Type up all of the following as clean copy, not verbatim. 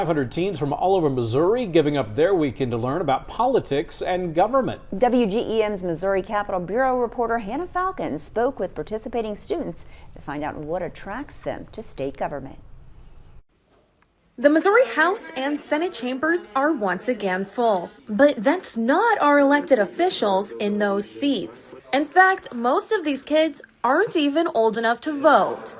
500 teens from all over Missouri giving up their weekend to learn about politics and government. WGEM's Missouri Capitol Bureau reporter Hannah Falcon spoke with participating students to find out what attracts them to state government. The Missouri House and Senate chambers are once again full, but that's not our elected officials in those seats. In fact, most of these kids aren't even old enough to vote.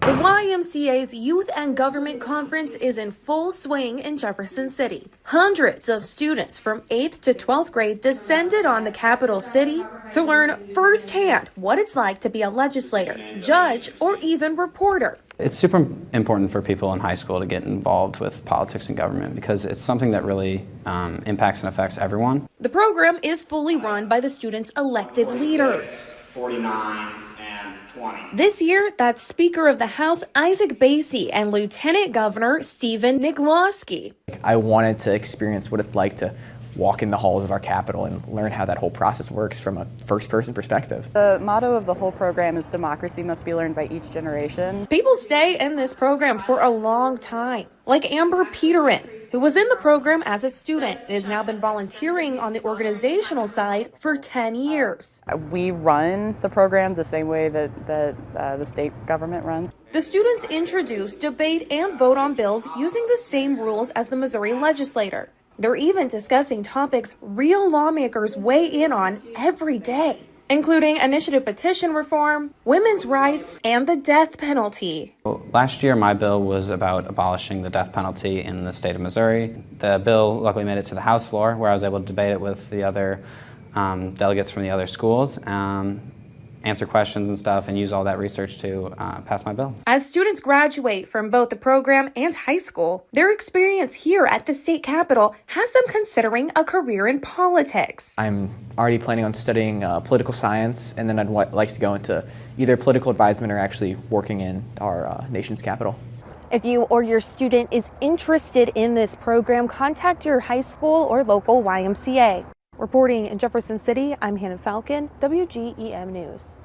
The YMCA's Youth and Government Conference is in full swing in Jefferson City. Hundreds of students from 8th to 12th grade descended on the capital city to learn firsthand what it's like to be a legislator, judge, or even reporter. It's super important for people in high school to get involved with politics and government because it's something that really impacts and affects everyone. The program is fully run by the students' elected leaders. 49 and 20. This year, that's Speaker of the House Isaac Basi and Lieutenant Governor Stephen Niklawski. I wanted to experience what it's like to walk in the halls of our Capitol and learn how that whole process works from a first-person perspective. The motto of the whole program is democracy must be learned by each generation. People stay in this program for a long time, like Amber Peterin, who was in the program as a student and has now been volunteering on the organizational side for 10 years. We run the program the same way that the state government runs. The students introduce, debate, and vote on bills using the same rules as the Missouri legislator. They're even discussing topics real lawmakers weigh in on every day, including initiative petition reform, women's rights, and the death penalty. Last year, my bill was about abolishing the death penalty in the state of Missouri. The bill luckily made it to the House floor, where I was able to debate it with the other delegates from the other schools, answer questions and stuff, and use all that research to pass my bill. As students graduate from both the program and high school, their experience here at the state capitol has them considering a career in politics. I'm already planning on studying political science, and then I'd like to go into either political advisement or actually working in our nation's capital. If you or your student is interested in this program, contact your high school or local YMCA. Reporting in Jefferson City, I'm Hannah Falcon, WGEM News.